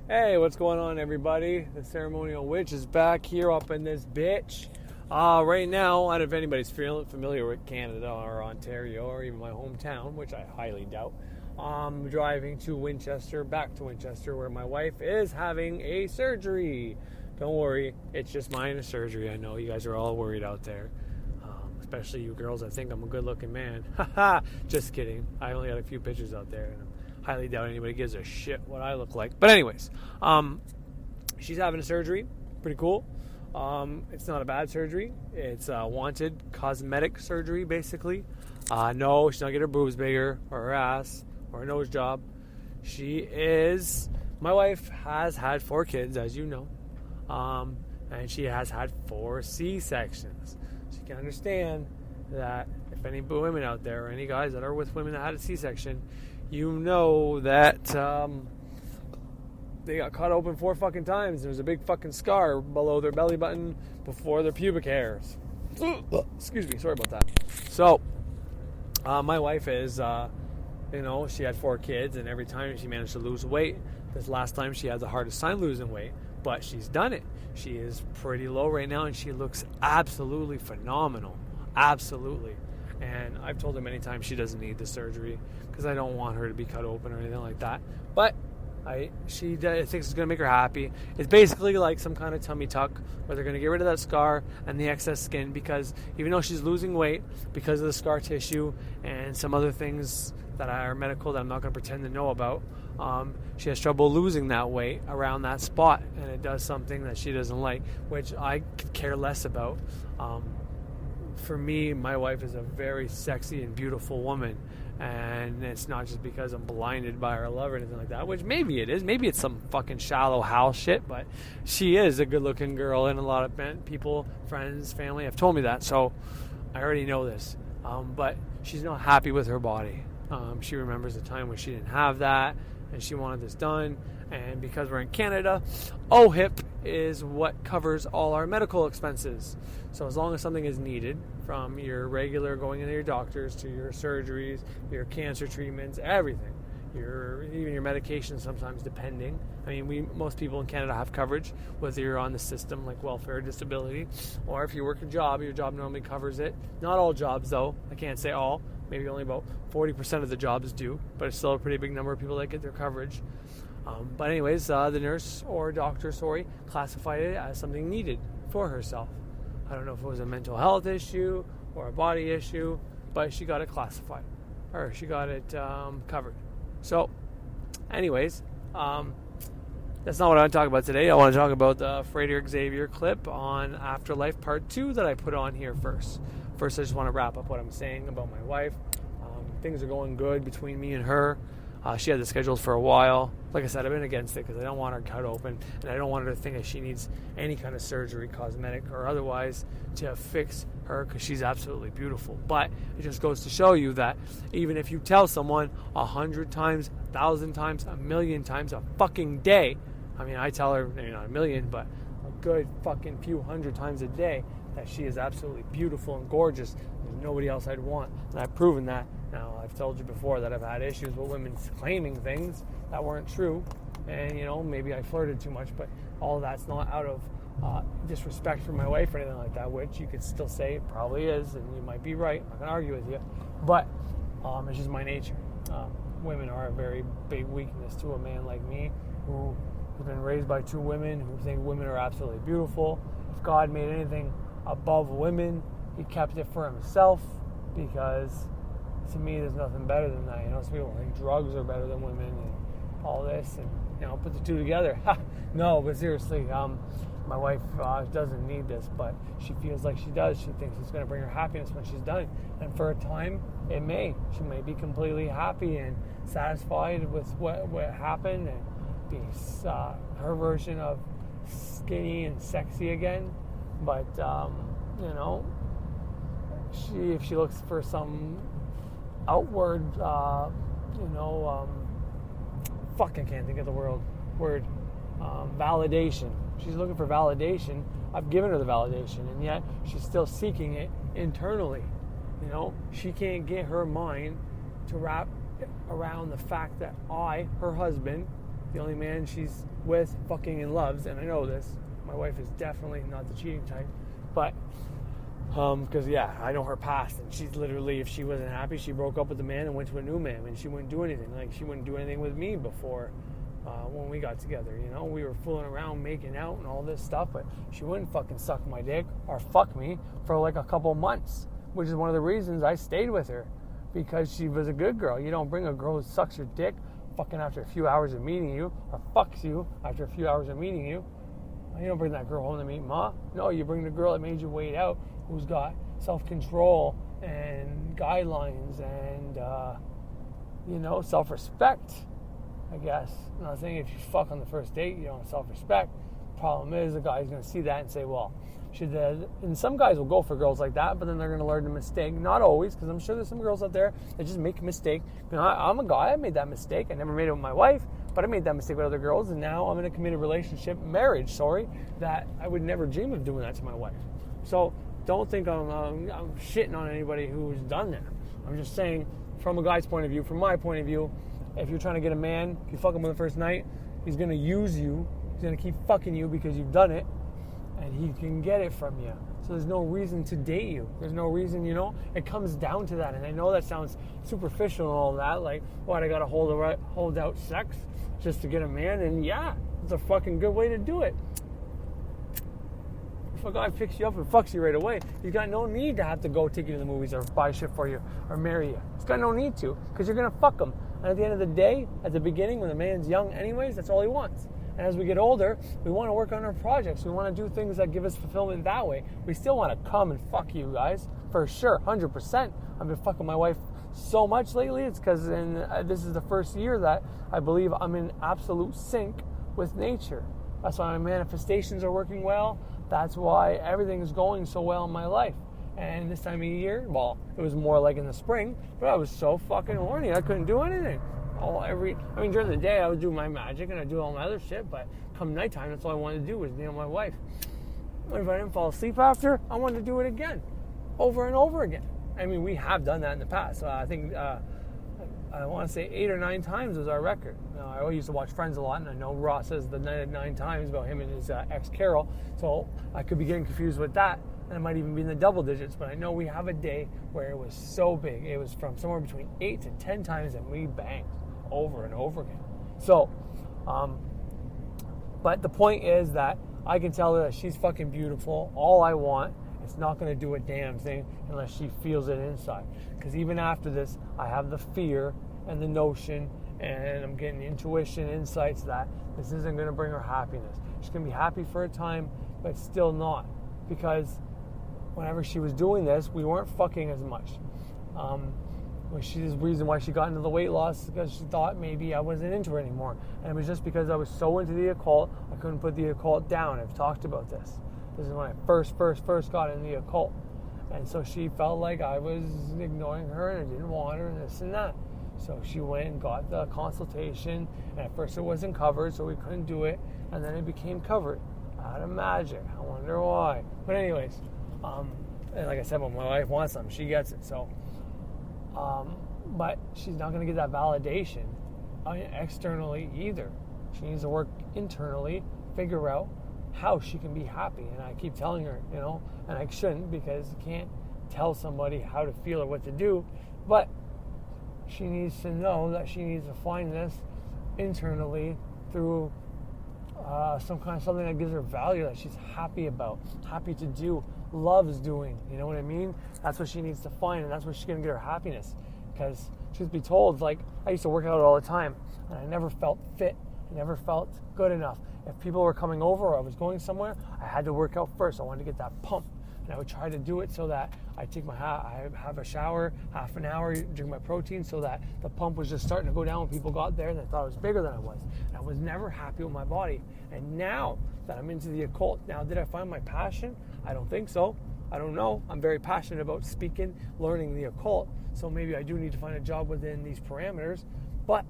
Hey, what's going on, everybody? The Ceremonial Witch is back here up in this bitch. Right now, I don't know if anybody's familiar with Canada or Ontario or even my hometown, which I highly doubt. I'm driving to Winchester, back to Winchester, where my wife is having a surgery. Don't worry, it's just minor surgery. I know you guys are all worried out there. Especially you girls that think I'm a good-looking man. Haha, just kidding. I only had a few pictures out there, and I highly doubt anybody gives a shit what I look like. But anyways, she's having a surgery. Pretty cool. It's not a bad surgery. It's a wanted cosmetic surgery, basically. No, she's not getting her boobs bigger, or her ass, or her nose job. My wife has had 4 kids, as you know. And she has had 4 C-sections. So you can understand that if any women out there, or any guys that are with women that had a C-section, you know that they got cut open 4 fucking times. There's a big fucking scar below their belly button before their pubic hairs. Excuse me, sorry about that. So, my wife is, she had 4 kids, and every time she managed to lose weight. This last time she had the hardest time losing weight, but she's done it. She is pretty low right now, and she looks absolutely phenomenal. Absolutely. And I've told her many times she doesn't need the surgery because I don't want her to be cut open or anything like that. But she thinks it's going to make her happy. It's basically like some kind of tummy tuck where they're going to get rid of that scar and the excess skin, because even though she's losing weight because of the scar tissue and some other things that are medical that I'm not going to pretend to know about, she has trouble losing that weight around that spot, and it does something that she doesn't like, which I could care less about. For me, my wife is a very sexy and beautiful woman, and it's not just because I'm blinded by her love or anything like that, which maybe it is. Maybe it's some fucking shallow Hal shit, but she is a good-looking girl, and a lot of people, friends, family have told me that, so I already know this. But she's not happy with her body. She remembers a time when she didn't have that, and she wanted this done. And because we're in Canada, OHIP is what covers all our medical expenses. So as long as something is needed, from your regular going into your doctors to your surgeries, your cancer treatments, everything, even your medications sometimes, depending. I mean, most people in Canada have coverage, whether you're on the system like welfare or disability, or if you work a job, your job normally covers it. Not all jobs, though. I can't say all. Maybe only about 40% of the jobs do, but it's still a pretty big number of people that get their coverage. But anyways, the nurse or doctor, classified it as something needed for herself. I don't know if it was a mental health issue or a body issue, but she got it classified, or she got it covered. So, anyways, that's not what I want to talk about today. I want to talk about the Frater Xavier clip on Afterlife Part 2 that I put on here first. First, I just want to wrap up what I'm saying about my wife. Things are going good between me and her. She had this scheduled for a while. Like I said, I've been against it because I don't want her cut open, and I don't want her to think that she needs any kind of surgery, cosmetic or otherwise, to fix her, because she's absolutely beautiful. But it just goes to show you that even if you tell someone 100 times, 1,000 times, 1,000,000 times a fucking day, I mean, I tell her, maybe not 1,000,000, but a good fucking few hundred times a day, that she is absolutely beautiful and gorgeous. There's nobody else I'd want, and I've proven that. Now, I've told you before that I've had issues with women claiming things that weren't true, and, maybe I flirted too much, but all of that's not out of disrespect for my wife or anything like that, which you could still say it probably is, and you might be right. I'm not going to argue with you, but it's just my nature. Women are a very big weakness to a man like me, who has been raised by 2 women who think women are absolutely beautiful. If God made anything above women, he kept it for himself, because to me there's nothing better than that. Some people think drugs are better than women and all this, and put the 2 together. No, but seriously, my wife doesn't need this, but she feels like she does. She thinks it's going to bring her happiness when she's done, and for a time it may. She may be completely happy and satisfied with what happened and be her version of skinny and sexy again. But if she looks for some outward, I can't think of the word, validation. She's looking for validation. I've given her the validation, and yet she's still seeking it internally. She can't get her mind to wrap around the fact that I, her husband, The only man she's with, fucking, and loves, and I know this, my wife is definitely not the cheating type, but, because, I know her past, and she's literally, if she wasn't happy, she broke up with the man and went to a new man, and she wouldn't do anything. Like, she wouldn't do anything with me before, when we got together, we were fooling around, making out, and all this stuff, but she wouldn't fucking suck my dick, or fuck me, for like a couple months, which is one of the reasons I stayed with her, because she was a good girl. You don't bring a girl who sucks your dick fucking after a few hours of meeting you, or fucks you after a few hours of meeting you. You don't bring that girl home to meet Ma. No, you bring the girl that made you wait out, who's got self-control and guidelines and, self-respect, I guess. I'm not saying if you fuck on the first date, you don't have self-respect. Problem is, the guy's going to see that and say, well, and some guys will go for girls like that, but then they're going to learn the mistake. Not always, because I'm sure there's some girls out there that just make a mistake. I'm a guy. I made that mistake. I never made it with my wife, but I made that mistake with other girls, and now I'm in a committed marriage, that I would never dream of doing that to my wife. So don't think I'm shitting on anybody who's done that. I'm just saying, from a guy's point of view, from my point of view, if you're trying to get a man, if you fuck him on the first night, he's going to use you. He's going to keep fucking you because you've done it, and he can get it from you. So there's no reason to date you. There's no reason, it comes down to that. And I know that sounds superficial and all that, like, what, I got to hold out sex just to get a man? And yeah, it's a fucking good way to do it. If a guy picks you up and fucks you right away, he's got no need to have to go take you to the movies or buy shit for you or marry you. He's got no need to, because you're going to fuck him. And at the end of the day, at the beginning, when the man's young anyways, that's all he wants. And as we get older, we want to work on our projects. We want to do things that give us fulfillment that way. We still want to come and fuck you guys, for sure, 100%. I've been fucking my wife so much lately. It's because this is the first year that I believe I'm in absolute sync with nature. That's why my manifestations are working well. That's why everything is going so well in my life. And this time of year, well, it was more like in the spring, but I was so fucking horny, I couldn't do anything. During the day, I would do my magic and I'd do all my other shit, but come nighttime, that's all I wanted to do was be with my wife. And if I didn't fall asleep after, I wanted to do it again, over and over again. We have done that in the past. I think, I want to say 8 or 9 times was our record. I always used to watch Friends a lot, and I know Ross says the 9 times about him and his ex Carol, so I could be getting confused with that. And it might even be in the double digits, but I know we have a day where it was so big. It was from somewhere between 8 to 10 times that we banged over and over again. So, but the point is that I can tell her that she's fucking beautiful. All I want, it's not going to do a damn thing unless she feels it inside. Because even after this, I have the fear and the notion, and I'm getting intuition, insights that this isn't going to bring her happiness. She's going to be happy for a time, but still not. Because whenever she was doing this, we weren't fucking as much. The reason why she got into the weight loss is because she thought maybe I wasn't into her anymore. And it was just because I was so into the occult, I couldn't put the occult down. I've talked about this. This is when I first got into the occult. And so she felt like I was ignoring her and I didn't want her and this and that. So she went and got the consultation, and at first it wasn't covered, so we couldn't do it. And then it became covered. Out of magic. I wonder why. But anyways, and like I said, when my wife wants something, she gets it. So, but she's not going to get that validation externally either. She needs to work internally, figure out how she can be happy. And I keep telling her, and I shouldn't, because you can't tell somebody how to feel or what to do. But she needs to know that she needs to find this internally through something that gives her value, that she's happy about, happy to do, loves doing. You know what I mean? That's what she needs to find, and that's where she's going to get her happiness. Because, truth be told, like, I used to work out all the time, and I never felt fit. I never felt good enough. If people were coming over or I was going somewhere, I had to work out first. I wanted to get that pump. And I would try to do it so that I have a shower, half an hour, drink my protein, so that the pump was just starting to go down when people got there, and I thought I was bigger than I was. And I was never happy with my body. And now that I'm into the occult, did I find my passion? I don't think so. I don't know. I'm very passionate about speaking, learning the occult, so maybe I do need to find a job within these parameters. But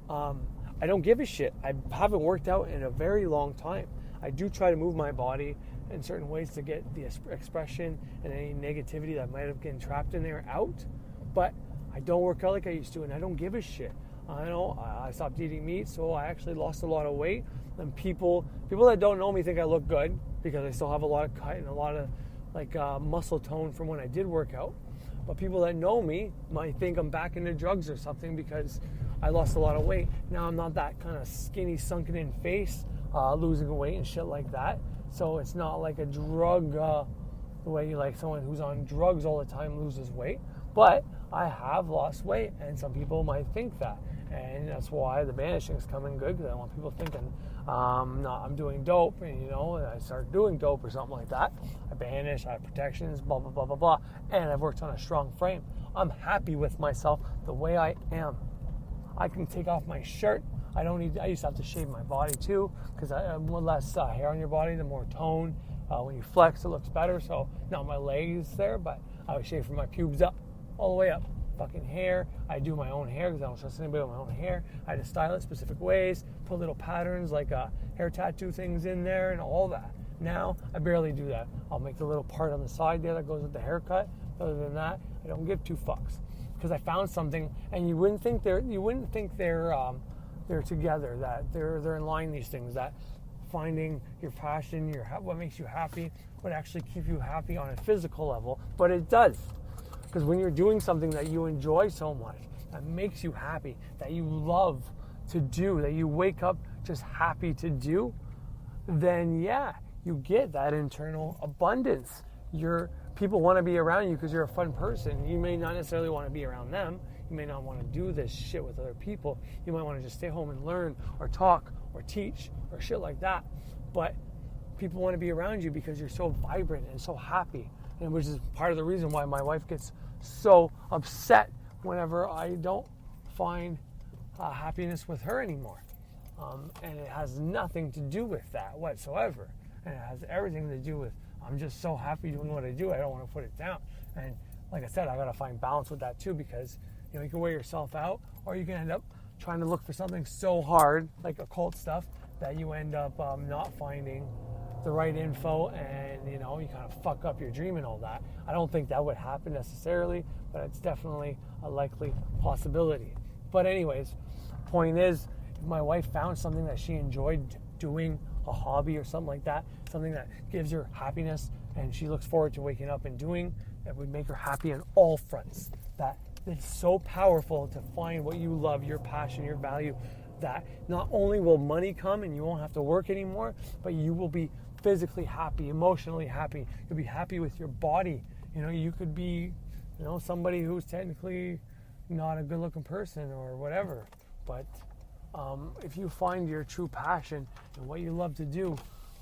I don't give a shit. I haven't worked out in a very long time. I do try to move my body in certain ways to get the expression and any negativity that might have gotten trapped in there out, but I don't work out like I used to, and I don't give a shit. I stopped eating meat, so I actually lost a lot of weight. And people that don't know me think I look good because I still have a lot of cut and a lot of muscle tone from when I did work out. But people that know me might think I'm back into drugs or something because I lost a lot of weight. Now I'm not that kind of skinny, sunken in face, losing weight and shit like that. So it's not like a drug, the way like someone who's on drugs all the time loses weight. But I have lost weight, and some people might think that. And that's why the banishing is coming good, because I want people thinking I'm doing dope, and I start doing dope or something like that. I banish, I have protections, blah, blah, blah, blah, blah. And I've worked on a strong frame. I'm happy with myself the way I am. I can take off my shirt. I used to have to shave my body too, because the more less hair on your body, the more tone. When you flex, it looks better. So now my legs there, but I would shave from my pubes up, all the way up. Fucking hair. I do my own hair because I don't trust anybody with my own hair. I had to style it specific ways, put little patterns like hair tattoo things in there and all that. Now I barely do that. I'll make the little part on the side there that goes with the haircut. Other than that, I don't give two fucks, because I found something, and you wouldn't think they're together, that they're in line, these things, that finding your passion, what makes you happy would actually keep you happy on a physical level, but it does. Because when you're doing something that you enjoy so much, that makes you happy, that you love to do, that you wake up just happy to do, then yeah, you get that internal abundance. People want to be around you because you're a fun person. You may not necessarily want to be around them. You may not want to do this shit with other people. You might want to just stay home and learn or talk or teach or shit like that. But people want to be around you because you're so vibrant and so happy. And which is part of the reason why my wife gets so upset whenever I don't find happiness with her anymore. And it has nothing to do with that whatsoever. And it has everything to do with, I'm just so happy doing what I do, I don't want to put it down. And like I said, I got to find balance with that too, because you can wear yourself out, or you can end up trying to look for something so hard, like occult stuff, that you end up not finding the right info, and you kind of fuck up your dream and all that. I don't think that would happen necessarily, but it's definitely a likely possibility. But anyways, point is, if my wife found something that she enjoyed doing, a hobby or something like that, something that gives her happiness and she looks forward to waking up and doing, that would make her happy on all fronts. That it's so powerful to find what you love, your passion, your value, that not only will money come and you won't have to work anymore, but you will be physically happy, emotionally happy. You'll be happy with your body. You could be, somebody who's technically not a good-looking person or whatever, but if you find your true passion and what you love to do,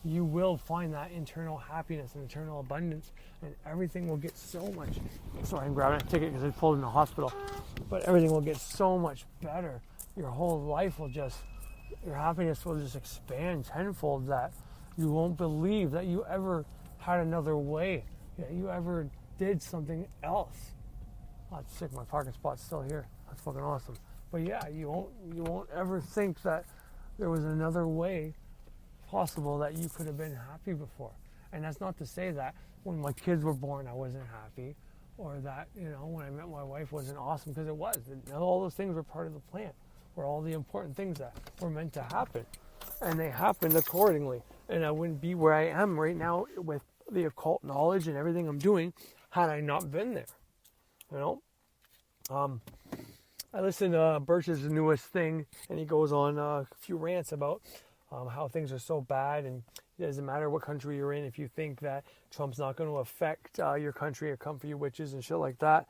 you will find that internal happiness and internal abundance, and everything will get so much. Sorry, I'm grabbing a ticket because I pulled in the hospital, but everything will get so much better. Your whole life your happiness will just expand tenfold, that you won't believe that you ever had another way, that you ever did something else. Oh, that's sick. My parking spot's still here. That's fucking awesome. But yeah, you won't ever think that there was another way possible that you could have been happy before. And that's not to say that when my kids were born I wasn't happy, or that when I met my wife wasn't awesome, because it was. All those things were part of the plan, were all the important things that were meant to happen, and they happened accordingly. And I wouldn't be where I am right now with the occult knowledge and everything I'm doing had I not been there. I listened to Birch's newest thing, and he goes on a few rants about how things are so bad, and it doesn't matter what country you're in. If you think that Trump's not going to affect your country or come for you witches and shit like that,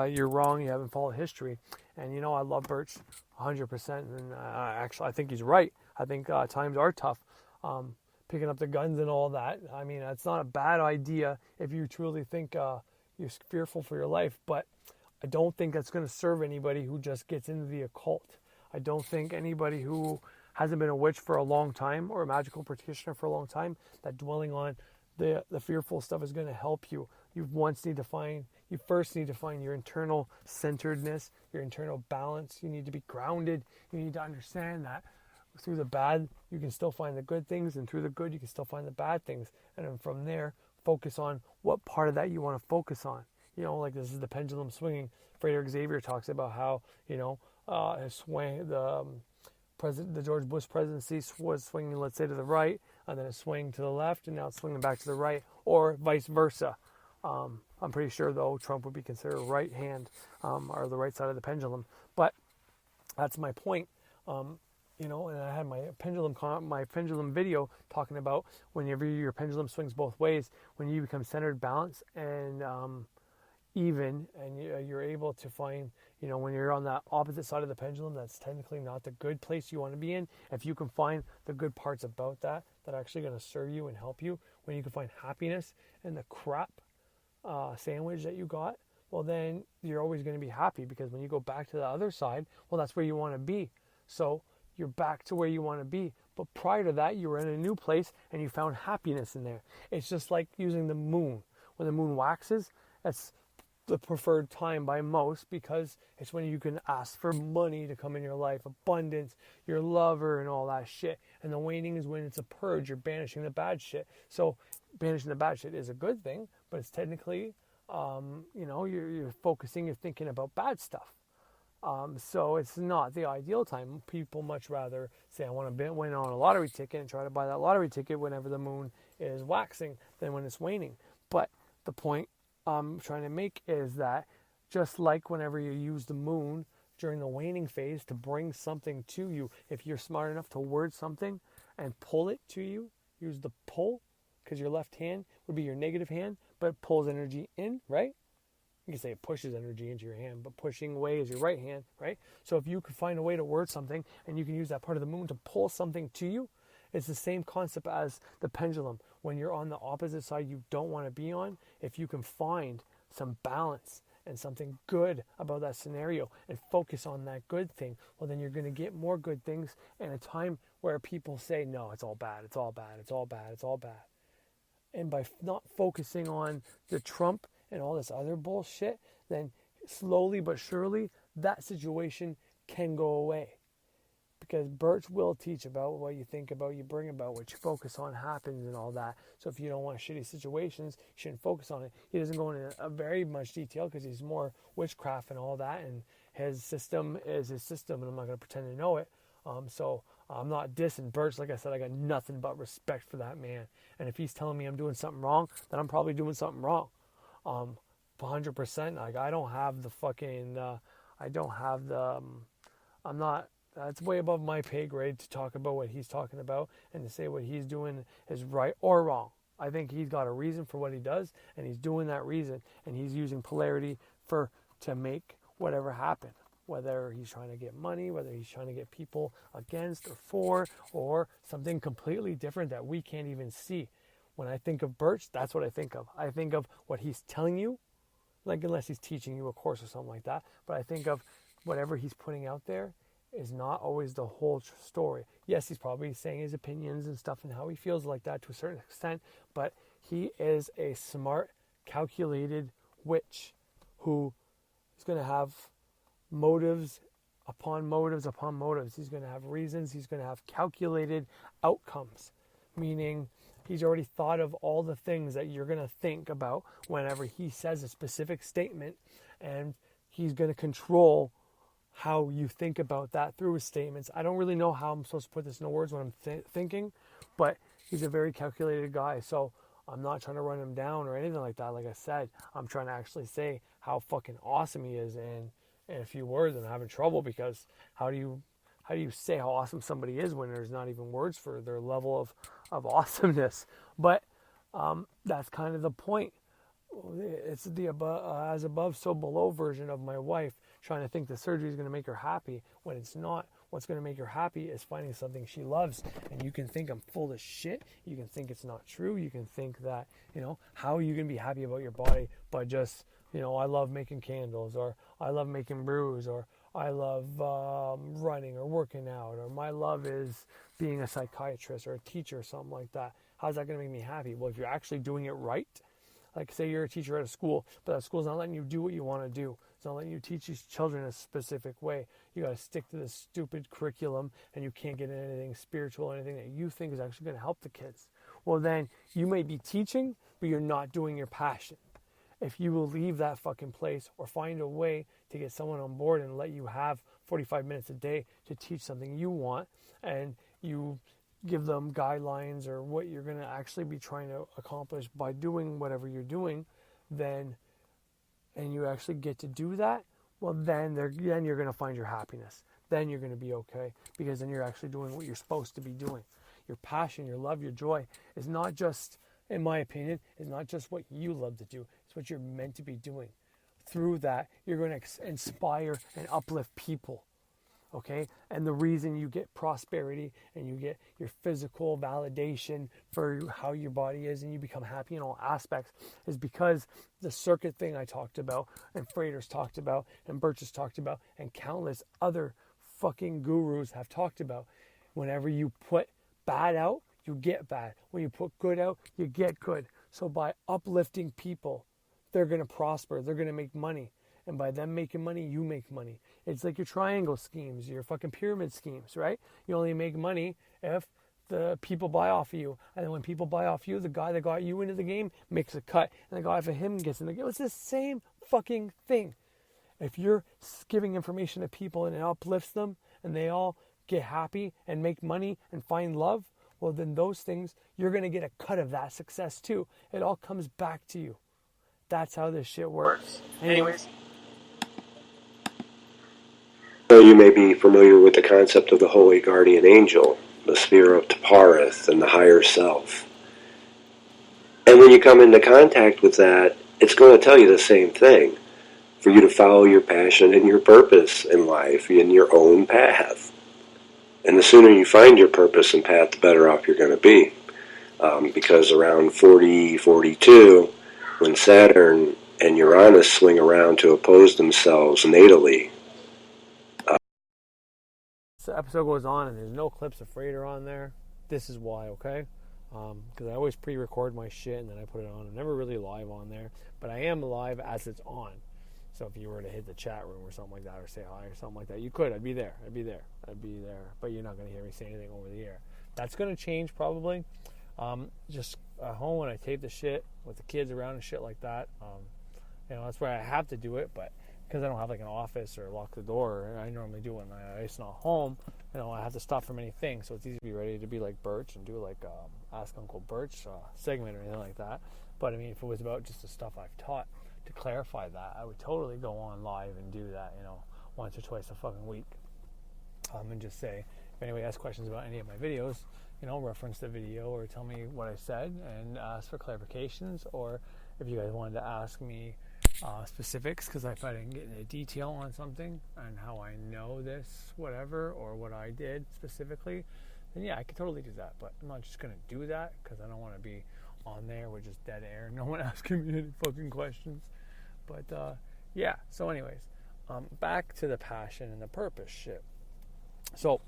you're wrong. You haven't followed history. And I love Birch 100%, and actually I think he's right. I think times are tough. Picking up the guns and all that. I mean, it's not a bad idea if you truly think you're fearful for your life, but I don't think that's going to serve anybody who just gets into the occult. I don't think anybody who hasn't been a witch for a long time or a magical practitioner for a long time, that dwelling on the fearful stuff is going to help you. You first need to find your internal centeredness, your internal balance. You need to be grounded. You need to understand that through the bad, you can still find the good things, and through the good, you can still find the bad things. And then from there, focus on what part of that you want to focus on. Like this is the pendulum swinging. Frederick Xavier talks about how, his swing, the George Bush presidency was swinging, let's say, to the right, and then it swing to the left, and now it's swinging back to the right, or vice versa. I'm pretty sure, though, Trump would be considered right hand, or the right side of the pendulum. But that's my point. And I had my pendulum video talking about whenever your pendulum swings both ways, when you become centered, balanced, and even, and you're able to find, when you're on that opposite side of the pendulum, that's technically not the good place you want to be in. If you can find the good parts about that are actually going to serve you and help you, when you can find happiness in the crap sandwich that you got, well, then you're always going to be happy, because when you go back to the other side, well, that's where you want to be. So you're back to where you want to be. But prior to that, you were in a new place and you found happiness in there. It's just like using the moon. When the moon waxes, that's the preferred time by most, because it's when you can ask for money to come in your life, abundance, your lover, and all that shit. And the waning is when it's a purge. You're banishing the bad shit. So banishing the bad shit is a good thing, but it's technically, you're focusing, you're thinking about bad stuff. So it's not the ideal time. People much rather say, I want to win on a lottery ticket and try to buy that lottery ticket whenever the moon is waxing than when it's waning. But the point I'm trying to make is that just like whenever you use the moon during the waning phase to bring something to you, if you're smart enough to word something and pull it to you, use the pull, because your left hand would be your negative hand, but it pulls energy in, right? You can say it pushes energy into your hand, but pushing away is your right hand, right? So if you could find a way to word something and you can use that part of the moon to pull something to you, it's the same concept as the pendulum. When you're on the opposite side you don't want to be on, if you can find some balance and something good about that scenario and focus on that good thing, well, then you're going to get more good things in a time where people say, no, it's all bad, it's all bad, it's all bad, it's all bad. And by not focusing on the Trump and all this other bullshit, then slowly but surely that situation can go away. Because Birch will teach about what you think about, you bring about, what you focus on happens and all that. So if you don't want shitty situations, you shouldn't focus on it. He doesn't go into a very much detail because he's more witchcraft and all that, and his system is his system, and I'm not going to pretend to know it. So I'm not dissing Birch. Like I said, I got nothing but respect for that man. And if he's telling me I'm doing something wrong, then I'm probably doing something wrong. 100%. Like, I don't have the fucking, I'm not, that's way above my pay grade to talk about what he's talking about and to say what he's doing is right or wrong. I think he's got a reason for what he does, and he's doing that reason, and he's using polarity to make whatever happen. Whether he's trying to get money, whether he's trying to get people against or for, or something completely different that we can't even see. When I think of Birch, that's what I think of. I think of what he's telling you, like, unless he's teaching you a course or something like that. But I think of whatever he's putting out there is not always the whole story. Yes, he's probably saying his opinions and stuff and how he feels like that to a certain extent, but he is a smart, calculated witch who is going to have motives upon motives upon motives. He's going to have reasons. He's going to have calculated outcomes, meaning he's already thought of all the things that you're going to think about whenever he says a specific statement, and he's going to control how you think about that through his statements. I don't really know how I'm supposed to put this into words when I'm thinking, but he's a very calculated guy. So I'm not trying to run him down or anything like that. Like I said, I'm trying to actually say how fucking awesome he is in a few words, and I'm having trouble because how do you say how awesome somebody is when there's not even words for their level of awesomeness? But that's kind of the point. It's the as above, so below version of my wife trying to think the surgery is going to make her happy when it's not. What's going to make her happy is finding something she loves. And you can think I'm full of shit. You can think it's not true. You can think that, how are you going to be happy about your body but just, I love making candles, or I love making brews, or I love running or working out, or my love is being a psychiatrist or a teacher or something like that. How's that going to make me happy? Well, if you're actually doing it right, like say you're a teacher at a school, but that school's not letting you do what you want to do. It's not letting you teach these children a specific way. You got to stick to this stupid curriculum, and you can't get anything spiritual or anything that you think is actually going to help the kids. Well, then you may be teaching, but you're not doing your passion. If you will leave that fucking place or find a way to get someone on board and let you have 45 minutes a day to teach something you want, and you give them guidelines or what you're going to actually be trying to accomplish by doing whatever you're doing, then, and you actually get to do that, well, then you're going to find your happiness. Then you're going to be okay, because then you're actually doing what you're supposed to be doing. Your passion, your love, your joy is not just, in my opinion, is not just what you love to do. It's what you're meant to be doing. Through that, you're going to inspire and uplift people. Okay? And the reason you get prosperity and you get your physical validation for how your body is and you become happy in all aspects is because the circuit thing I talked about, and Frater's talked about, and Birch has talked about, and countless other fucking gurus have talked about. Whenever you put bad out, you get bad. When you put good out, you get good. So by uplifting people, they're going to prosper. They're going to make money. And by them making money, you make money. It's like your triangle schemes, your fucking pyramid schemes, right? You only make money if the people buy off of you. And then when people buy off you, the guy that got you into the game makes a cut. And the guy for him gets in the game. It's the same fucking thing. If you're giving information to people and it uplifts them and they all get happy and make money and find love, well, then those things, you're going to get a cut of that success too. It all comes back to you. That's how this shit works. Anyways. So you may be familiar with the concept of the holy guardian angel, the sphere of Taparith, and the higher self. And when you come into contact with that, it's going to tell you the same thing. For you to follow your passion and your purpose in life in your own path. And the sooner you find your purpose and path, the better off you're going to be. Because around 42, when Saturn and Uranus swing around to oppose themselves natally. The episode goes on and there's no clips of Frater on there. This is why, okay? Because I always pre-record my shit and then I put it on. I'm never really live on there, but I am live as it's on. So if you were to hit the chat room or something like that, or say hi or something like that, you could. I'd be there. But you're not going to hear me say anything over the air. That's going to change probably. Just at home when I tape the shit with the kids around and shit like that. That's where I have to do it. But because I don't have like an office or lock the door, I normally do when it's not home. I have to stop for many things. So it's easy to be ready to be like Birch and do like Ask Uncle Birch segment or anything like that. But I mean, if it was about just the stuff I've taught, to clarify that, I would totally go on live and do that, once or twice a fucking week. And just say, if anybody has questions about any of my videos, reference the video or tell me what I said and ask for clarifications. Or if you guys wanted to ask me specifics, because if I didn't get into detail on something and how I know this, whatever, or what I did specifically, then yeah, I could totally do that. But I'm not just going to do that because I don't want to be on there with just dead air, no one asking me any fucking questions. But yeah, so anyways, back to the passion and the purpose shit. So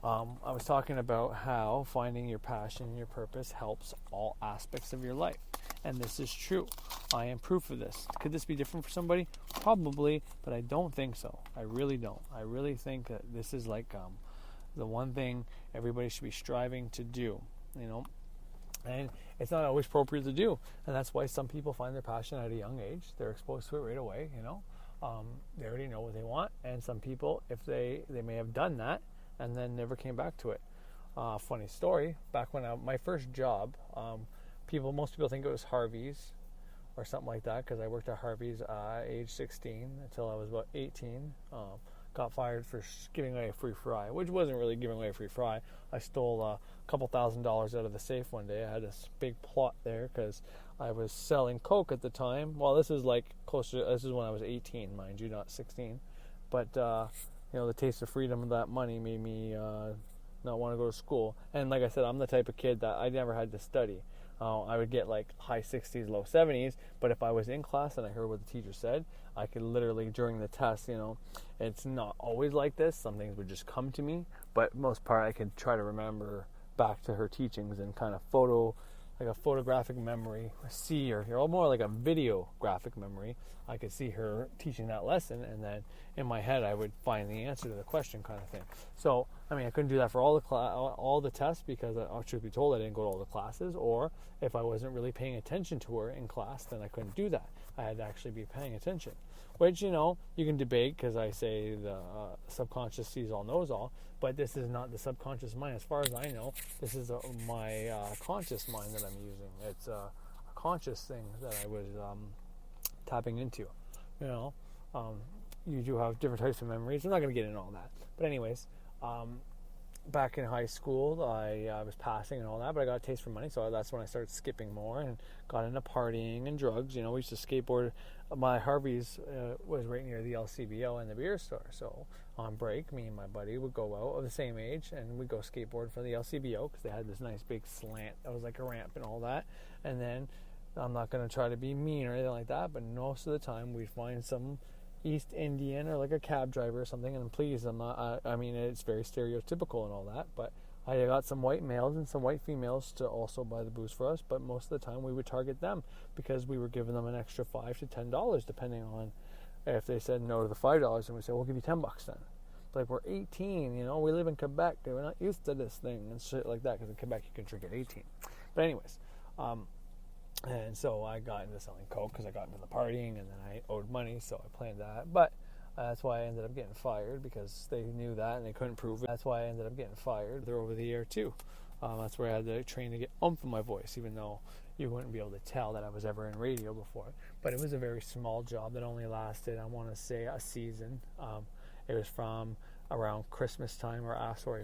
I was talking about how finding your passion and your purpose helps all aspects of your life, and this is true. I am proof of this. Could this be different for somebody? Probably, but I don't think so. I really don't. I really think that this is like the one thing everybody should be striving to do, And it's not always appropriate to do. And that's why some people find their passion at a young age. They're exposed to it right away, They already know what they want. And some people, if they may have done that and then never came back to it. Funny story, back when my first job, most people think it was Harvey's or something like that, because I worked at Harvey's age 16 until I was about 18. Got fired for giving away a free fry, which wasn't really giving away a free fry. I stole a couple $1,000s out of the safe one day. I had this big plot there because I was selling Coke at the time. Well, this is like this is when I was 18, mind you, not 16. But, the taste of freedom of that money made me not want to go to school. And like I said, I'm the type of kid that I never had to study. I would get like high 60s, low 70s, but if I was in class and I heard what the teacher said, I could literally, during the test, it's not always like this. Some things would just come to me, but most part I could try to remember back to her teachings and kind of like a photographic memory, see or hear, or more like a videographic memory. I could see her teaching that lesson, and then in my head I would find the answer to the question kind of thing. So I mean, I couldn't do that for all the tests because, truth be told, I didn't go to all the classes. Or if I wasn't really paying attention to her in class, then I couldn't do that. I had to actually be paying attention. Which, you know, you can debate because I say the subconscious sees all, knows all. But this is not the subconscious mind. As far as I know, this is my conscious mind that I'm using. It's a conscious thing that I was tapping into. You know, you do have different types of memories. I'm not going to get into all that. But anyways, back in high school, I was passing and all that, but I got a taste for money, so that's when I started skipping more and got into partying and drugs. You know, we used to skateboard. My Harvey's was right near the LCBO and the beer store, so on break, me and my buddy would go out of the same age, and we'd go skateboard for the LCBO because they had this nice big slant that was like a ramp and all that. And then, I'm not going to try to be mean or anything like that, but most of the time we'd find some East Indian or like a cab driver or something, and please, I'm not, I mean, it's very stereotypical and all that, but I got some white males and some white females to also buy the booze for us, but most of the time we would target them because we were giving them an extra $5 to $10 depending on if they said no to the $5, and we said, we'll give you $10 then. Like, we're 18, you know, we live in Quebec, we're not used to this thing and shit like that, because in Quebec you can drink at 18. But anyways, and so I got into selling coke because I got into the partying, and then I owed money, so I planned that. But that's why I ended up getting fired, because they knew that and they couldn't prove it. That's why I ended up getting fired. They're over the air too. That's where I had to train to get oomph in my voice, even though you wouldn't be able to tell that I was ever in radio before. But it was a very small job that only lasted, I want to say, a season. It was from around Christmas time,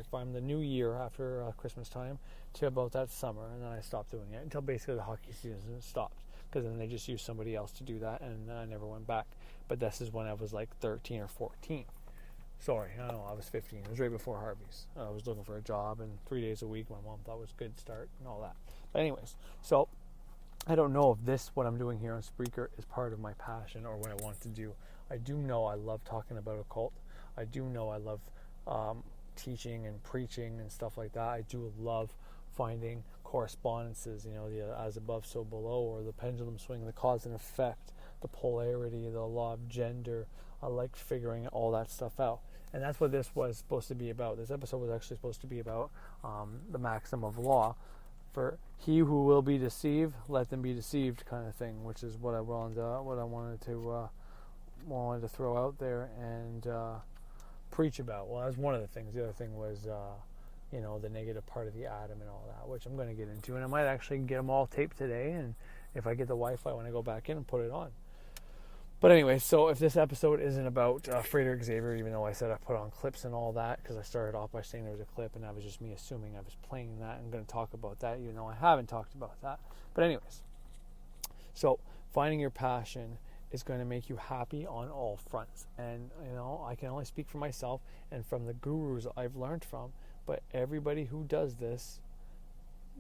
from the new year after Christmas time to about that summer, and then I stopped doing it until basically the hockey season stopped, because then they just used somebody else to do that, and I never went back. But this is when I was like 13 or 14. Sorry, I don't know, I was 15. It was right before Harvey's. I was looking for a job, and 3 days a week my mom thought was a good start and all that. But anyways, so I don't know if what I'm doing here on Spreaker is part of my passion or what I want to do. I do know I love talking about occult. I do know I love teaching and preaching and stuff like that. I do love finding correspondences, you know, the as above, so below, or the pendulum swing, the cause and effect, the polarity, the law of gender. I like figuring all that stuff out. And that's what this was supposed to be about. This episode was actually supposed to be about the maxim of law. For he who will be deceived, let them be deceived, kind of thing, which is what I wanted to throw out there and preach about. Well, that was one of the things. The other thing was, you know, the negative part of the atom and all that, which I'm going to get into. And I might actually get them all taped today, and if I get the Wi-Fi when I go back in, and put it on. But anyway, so if this episode isn't about Frederick Xavier, even though I said I put on clips and all that, because I started off by saying there was a clip, and that was just me assuming I was playing that. I'm going to talk about that, even though I haven't talked about that. But anyways, so finding your passion is going to make you happy on all fronts. And, you know, I can only speak for myself and from the gurus I've learned from, but everybody who does this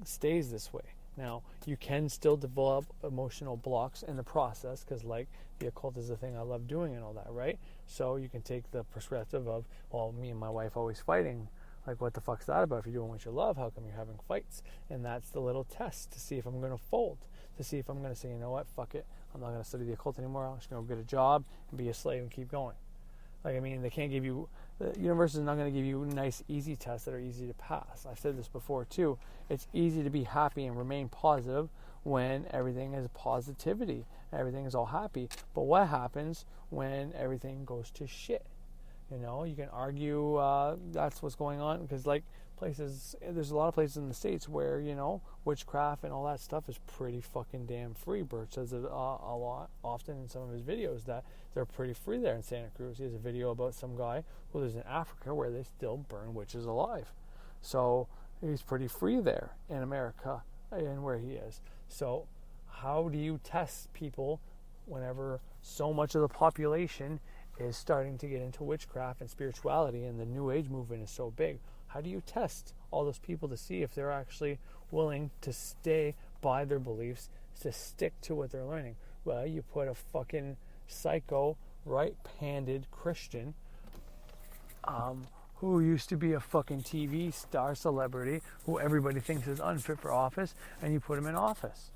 stays this way. Now, you can still develop emotional blocks in the process, because, like, the occult is the thing I love doing and all that, right? So you can take the perspective of, well, me and my wife always fighting. Like, what the fuck's that about? If you're doing what you love, how come you're having fights? And that's the little test to see if I'm going to fold, to see if I'm going to say, you know what, fuck it, I'm not going to study the occult anymore. I'm just going to go get a job and be a slave and keep going. Like, I mean, they can't give you, the universe is not going to give you nice, easy tests that are easy to pass. I've said this before, too. It's easy to be happy and remain positive when everything is positivity, everything is all happy. But what happens when everything goes to shit? You know, you can argue that's what's going on, because, like, there's a lot of places in the States where, you know, witchcraft and all that stuff is pretty fucking damn free. Bert says it a lot, often in some of his videos, that they're pretty free there in Santa Cruz. He has a video about some guy who lives in Africa where they still burn witches alive. So he's pretty free there in America and where he is. So how do you test people whenever so much of the population is starting to get into witchcraft and spirituality, and the New Age movement is so big? How do you test all those people to see if they're actually willing to stay by their beliefs, to stick to what they're learning? Well, you put a fucking psycho, right-handed Christian who used to be a fucking TV star celebrity, who everybody thinks is unfit for office, and you put him in office.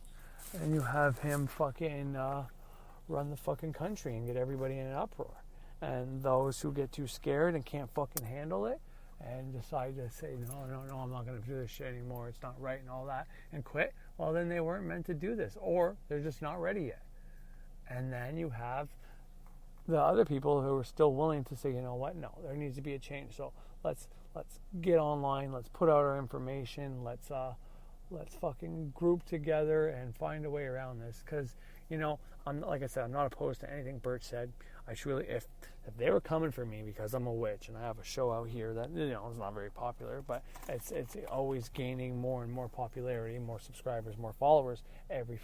And you have him fucking run the fucking country and get everybody in an uproar. And those who get too scared and can't fucking handle it, and decide to say, no, I'm not going to do this shit anymore, it's not right and all that, and quit, well, then they weren't meant to do this, or they're just not ready yet. And then you have the other people who are still willing to say, you know what, no, there needs to be a change. So let's get online, let's put out our information, let's fucking group together and find a way around this. Because, like I said, I'm not opposed to anything Bert said. I truly, if they were coming for me because I'm a witch and I have a show out here that, is not very popular, but it's always gaining more and more popularity, more subscribers, more followers every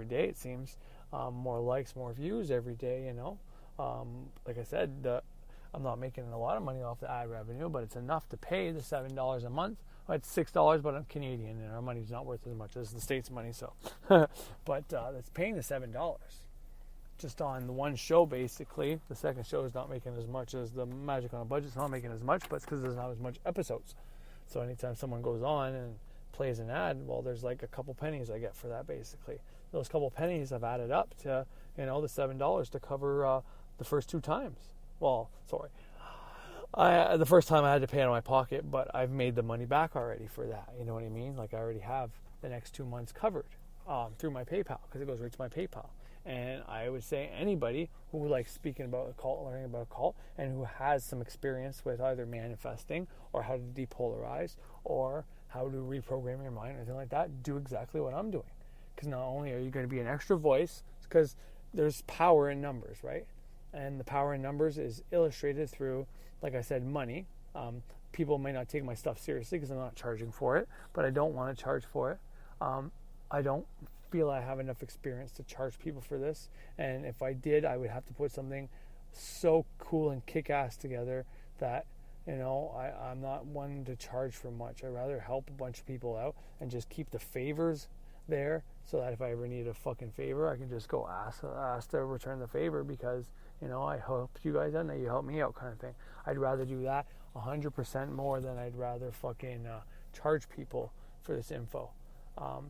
day, it seems. More likes, more views every day, like I said, I'm not making a lot of money off the ad revenue, but it's enough to pay the $7 a month. Well, it's $6, but I'm Canadian, and our money's not worth as much as the States' money. So, but that's paying the $7 just on the one show. Basically, the second show is not making as much as the Magic on a Budget's not making as much, but it's because there's not as much episodes. So anytime someone goes on and plays an ad, well, there's like a couple pennies I get for that. Basically, those couple pennies have added up to the $7 to cover the first 2 times. Well, sorry. The first time I had to pay out of my pocket, but I've made the money back already for that. You know what I mean? Like I already have the next 2 months covered through my PayPal, because it goes right to my PayPal. And I would say anybody who likes speaking about a cult, learning about a cult, and who has some experience with either manifesting or how to depolarize or how to reprogram your mind or anything like that, do exactly what I'm doing. Because not only are you going to be an extra voice, because there's power in numbers, right? And the power in numbers is illustrated through, like I said, money. People may not take my stuff seriously because I'm not charging for it, but I don't want to charge for it. I don't feel I have enough experience to charge people for this. And if I did, I would have to put something so cool and kick-ass together that, I'm not one to charge for much. I'd rather help a bunch of people out and just keep the favors there, so that if I ever need a fucking favor, I can just go ask to return the favor, because I helped you guys out and you helped me out, kind of thing. I'd rather do that 100% more than I'd rather fucking charge people for this info.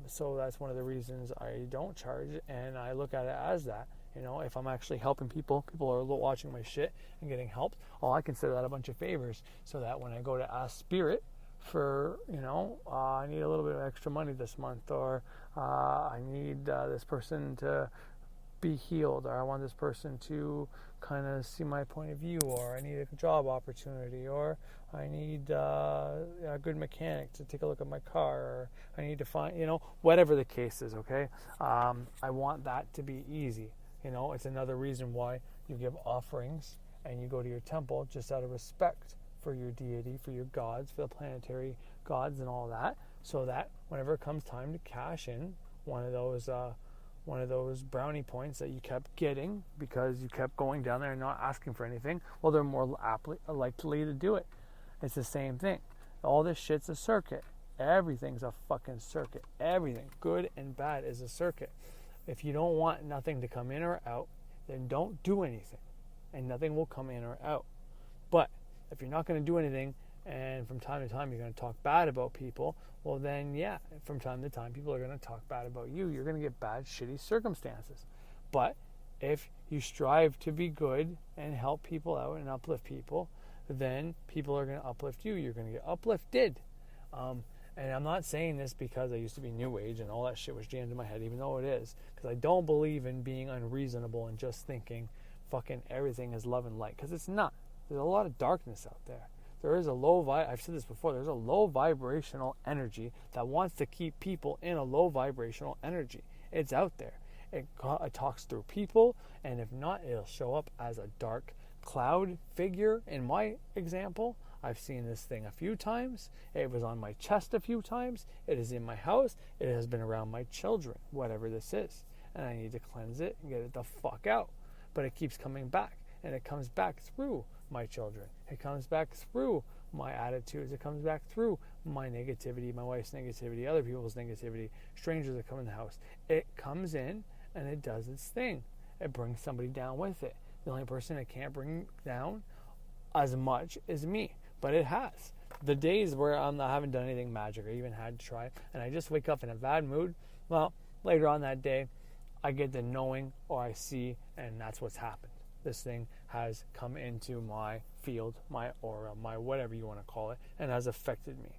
So that's one of the reasons I don't charge, and I look at it as that. If I'm actually helping people are watching my shit and getting helped, I consider that a bunch of favors, so that when I go to ask Spirit for, I need a little bit of extra money this month, or I need this person to be healed, or I want this person to kind of see my point of view, or I need a job opportunity, or I need a good mechanic to take a look at my car, or I need to find, whatever the case is, okay? I want that to be easy. It's another reason why you give offerings and you go to your temple, just out of respect for your deity, for your gods, for the planetary gods and all that, so that whenever it comes time to cash in one of those brownie points that you kept getting because you kept going down there and not asking for anything, well, they're more likely to do it. It's the same thing. All this shit's a circuit. Everything's a fucking circuit. Everything, good and bad, is a circuit. If you don't want nothing to come in or out, then don't do anything, and nothing will come in or out. But if you're not going to do anything, and from time to time you're going to talk bad about people, well then, yeah, from time to time people are going to talk bad about you. You're going to get bad, shitty circumstances. But if you strive to be good and help people out and uplift people, then people are going to uplift you. You're going to get uplifted. And I'm not saying this because I used to be New Age and all that shit was jammed in my head, even though it is, because I don't believe in being unreasonable and just thinking fucking everything is love and light, because it's not. There's a lot of darkness out there. There is I've said this before, there's a low vibrational energy that wants to keep people in a low vibrational energy. It's out there. It talks through people, and if not, it'll show up as a dark cloud figure. In my example, I've seen this thing a few times. It was on my chest a few times. It is in my house. It has been around my children, whatever this is. And I need to cleanse it and get it the fuck out. But it keeps coming back. And it comes back through my children. It comes back through my attitudes. It comes back through my negativity, my wife's negativity, other people's negativity, strangers that come in the house. It comes in and it does its thing. It brings somebody down with it. The only person it can't bring down as much is me. But it has. The days where I haven't done anything magic or even had to try, and I just wake up in a bad mood, well, later on that day, I get the knowing, or I see, and that's what's happened. this thing has come into my field, my aura, my whatever you want to call it, and has affected me.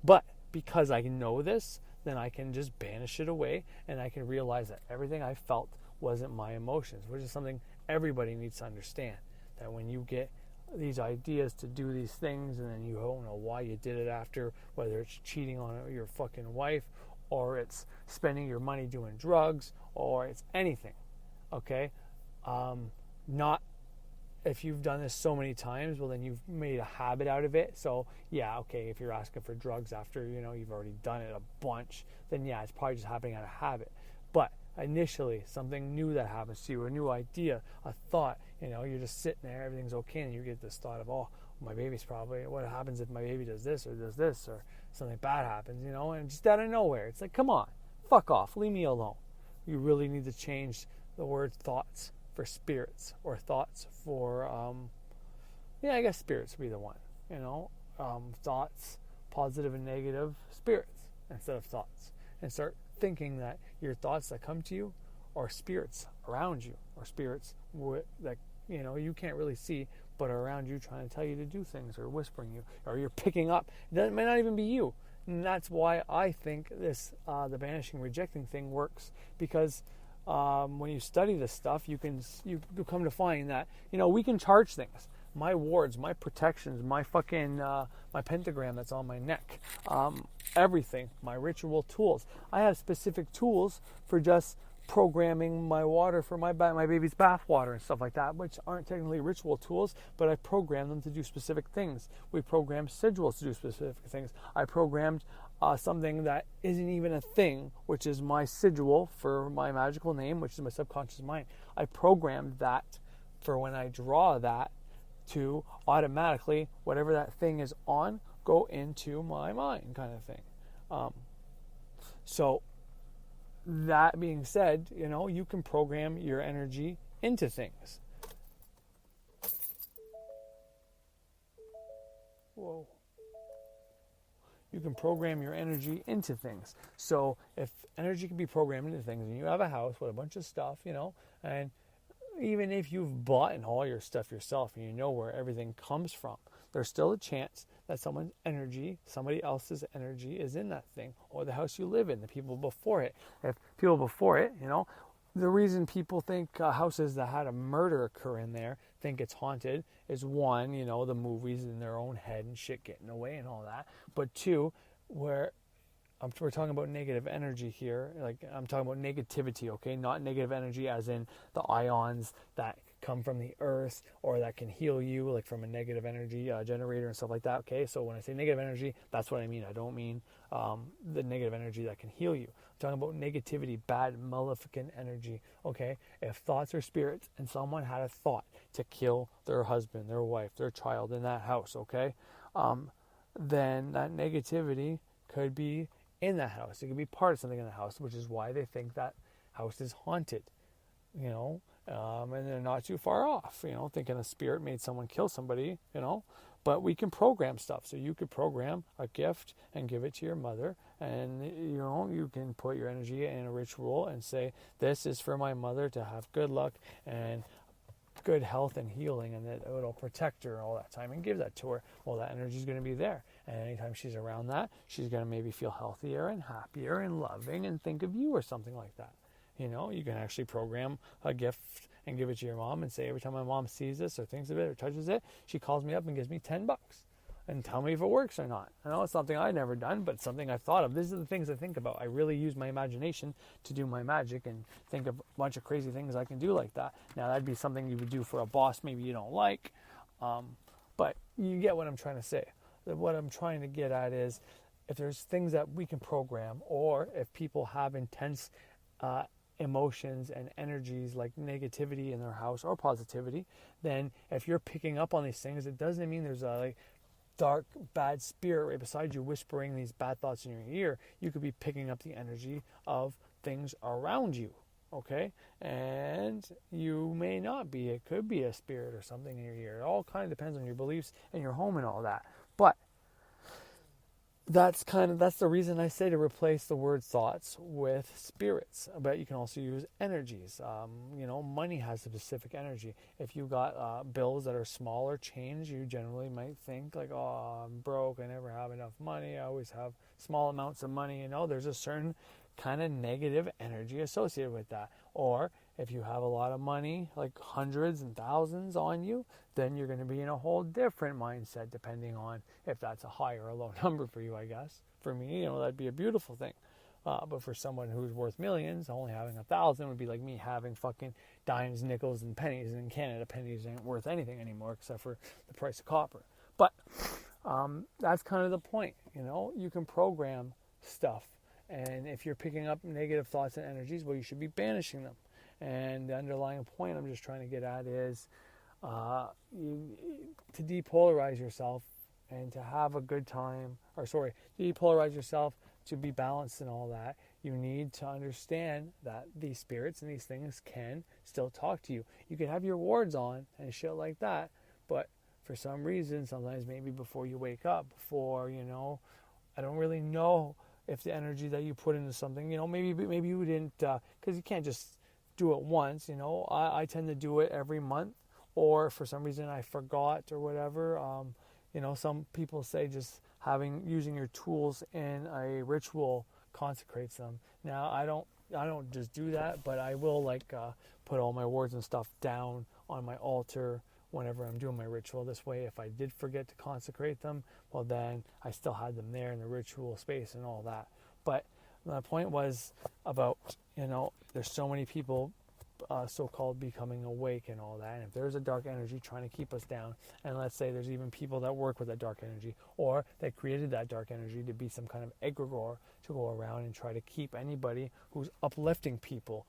But because I know this, then I can just banish it away, and I can realize that everything I felt wasn't my emotions, which is something everybody needs to understand. That when you get these ideas to do these things, and then you don't know why you did it after, whether it's cheating on your fucking wife, or it's spending your money doing drugs, or it's anything, okay? Not if you've done this so many times, well, then you've made a habit out of it. So yeah, okay, if you're asking for drugs after, you've already done it a bunch, then yeah, it's probably just happening out of habit. But initially, something new that happens to you, a new idea, a thought, you're just sitting there, everything's okay, and you get this thought of, oh, my baby's probably, what happens if my baby does this, or something bad happens, and just out of nowhere, it's like, come on, fuck off, leave me alone. You really need to change the word thoughts for spirits, or thoughts for, I guess spirits would be the one, thoughts, positive and negative spirits, instead of thoughts, and start thinking that your thoughts that come to you are spirits around you, or spirits that you can't really see, but are around you trying to tell you to do things, or whispering you, or you're picking up. It may not even be you. And that's why I think this the banishing, rejecting thing works, because when you study this stuff, you come to find that we can charge things. My wards, my protections, my fucking my pentagram that's on my neck, everything, my ritual tools. I have specific tools for just programming my water for my baby's bath water and stuff like that, which aren't technically ritual tools, but I program them to do specific things. We program sigils to do specific things. I programmed something that isn't even a thing, which is my sigil for my magical name, which is my subconscious mind. I programmed that for when I draw that to automatically, whatever that thing is on, go into my mind, kind of thing. So that being said, you can program your energy into things. Whoa. You can program your energy into things. So if energy can be programmed into things, and you have a house with a bunch of stuff, and even if you've bought all your stuff yourself and you know where everything comes from, there's still a chance that someone's energy, somebody else's energy, is in that thing, or the house you live in, the people before it. If people before it, the reason people think houses that had a murder occur in there think it's haunted is, one, the movies in their own head and shit getting away and all that. But two, we're talking about negative energy here. Like, I'm talking about negativity, okay? Not negative energy as in the ions that come from the earth, or that can heal you, like from a negative energy generator and stuff like that, okay? So when I say negative energy, that's what I mean. I don't mean the negative energy that can heal you. I'm talking about negativity, bad, maleficent energy, okay? If thoughts are spirits, and someone had a thought to kill their husband, their wife, their child in that house, okay? Then that negativity could be in that house. It could be part of something in the house, which is why they think that house is haunted, and they're not too far off, thinking a spirit made someone kill somebody, but we can program stuff. So you could program a gift and give it to your mother, and you can put your energy in a ritual and say, this is for my mother to have good luck and good health and healing, and that it'll protect her all that time, and give that to her. Well, that energy is going to be there, and anytime she's around that, she's going to maybe feel healthier and happier and loving and think of you, or something like that. You can actually program a gift and give it to your mom and say, every time my mom sees this or thinks of it or touches it, she calls me up and gives me $10 and tell me if it works or not. I know it's something I've never done, but it's something I've thought of. These are the things I think about. I really use my imagination to do my magic and think of a bunch of crazy things I can do like that. Now, that'd be something you would do for a boss maybe you don't like, but you get what I'm trying to say. What I'm trying to get at is, if there's things that we can program, or if people have intense emotions and energies like negativity in their house or positivity, then if you're picking up on these things, it doesn't mean there's a dark, bad spirit right beside you whispering these bad thoughts in your ear. You could be picking up the energy of things around you, okay? And you may not be. It could be a spirit or something in your ear. It all kind of depends on your beliefs and your home and all that. But that's the reason I say to replace the word thoughts with spirits. But you can also use energies. Money has a specific energy. If you got bills that are smaller change, you generally might think like, oh, I'm broke, I never have enough money, I always have small amounts of money. There's a certain kind of negative energy associated with that. Or if you have a lot of money, like hundreds and thousands on you, then you're going to be in a whole different mindset depending on if that's a high or a low number for you, I guess. For me, that'd be a beautiful thing. But for someone who's worth millions, only having 1,000 would be like me having fucking dimes, nickels, and pennies. And in Canada, pennies ain't worth anything anymore except for the price of copper. But that's kind of the point. You can program stuff. And if you're picking up negative thoughts and energies, well, you should be banishing them. And the underlying point I'm just trying to get at is to depolarize yourself and to have a good time, to depolarize yourself to be balanced and all that, you need to understand that these spirits and these things can still talk to you. You can have your wards on and shit like that, but for some reason, sometimes maybe before you wake up, I don't really know if the energy that you put into something, maybe you didn't, because you can't just do it once, I tend to do it every month, or for some reason I forgot or whatever. Some people say just using your tools in a ritual consecrates them. Now I don't just do that, but I will put all my words and stuff down on my altar whenever I'm doing my ritual. This way, if I did forget to consecrate them, well then I still had them there in the ritual space and all that. But my point was about, there's so many people so-called becoming awake and all that, and if there's a dark energy trying to keep us down, and let's say there's even people that work with that dark energy, or that created that dark energy to be some kind of egregore to go around and try to keep anybody who's uplifting people,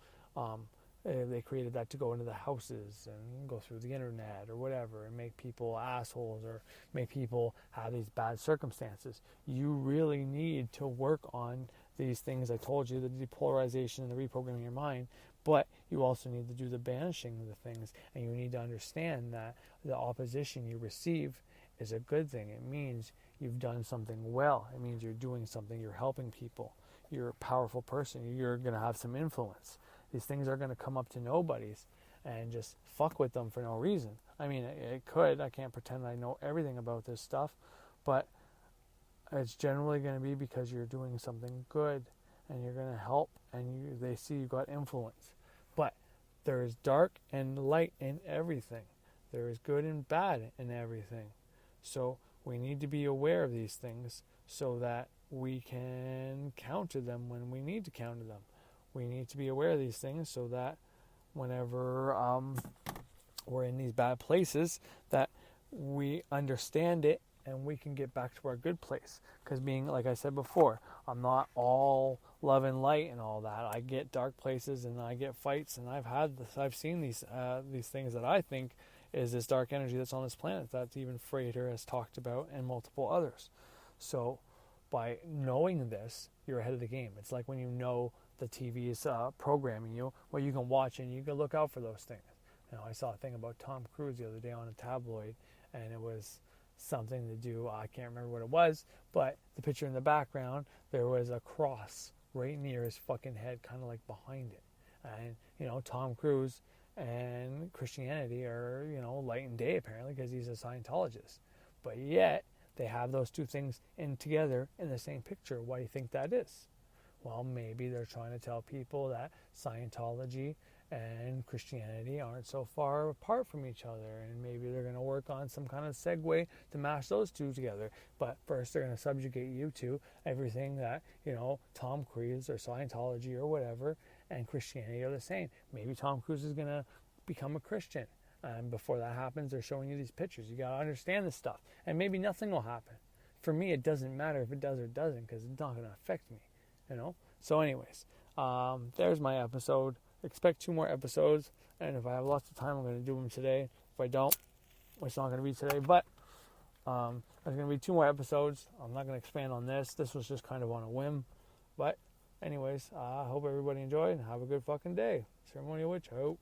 they created that to go into the houses and go through the internet or whatever and make people assholes or make people have these bad circumstances. You really need to work on these things I told you, the depolarization and the reprogramming your mind, but you also need to do the banishing of the things, and you need to understand that the opposition you receive is a good thing. It means you've done something well. It means you're doing something, you're helping people. You're a powerful person. You're going to have some influence. These things are going to come up to nobodies and just fuck with them for no reason. I mean, it could. I can't pretend I know everything about this stuff, but it's generally going to be because you're doing something good and you're going to help, and they see you got influence. But there is dark and light in everything. There is good and bad in everything. So we need to be aware of these things so that we can counter them when we need to counter them. We need to be aware of these things so that whenever we're in these bad places, that we understand it and we can get back to our good place. Because being, like I said before, I'm not all love and light and all that. I get dark places and I get fights, and I've seen these things that I think is this dark energy that's on this planet that even Frater has talked about and multiple others. So by knowing this, you're ahead of the game. It's like when you know the TV is programming you, well, you can watch and you can look out for those things. I saw a thing about Tom Cruise the other day on a tabloid, and it was something to do, I can't remember what it was, but the picture in the background, there was a cross right near his fucking head, kind of like behind it. And, Tom Cruise and Christianity are, light and day apparently, because he's a Scientologist. But yet, they have those two things together in the same picture. Why do you think that is? Well, maybe they're trying to tell people that Scientology and Christianity aren't so far apart from each other, and maybe they're going to work on some kind of segue to mash those two together. But first, they're going to subjugate you to everything that, Tom Cruise or Scientology or whatever and Christianity are the same. Maybe Tom Cruise is going to become a Christian, and before that happens, they're showing you these pictures. You got to understand this stuff, and maybe nothing will happen. For me, it doesn't matter if it does or doesn't, because it's not going to affect me. So anyways, there's my episode. Expect 2 more episodes, and if I have lots of time, I'm going to do them today. If I don't, it's not going to be today, but there's going to be 2 more episodes. I'm not going to expand on this. This was just kind of on a whim, but anyways, I hope everybody enjoyed, and have a good fucking day. Ceremonial Witch, hope.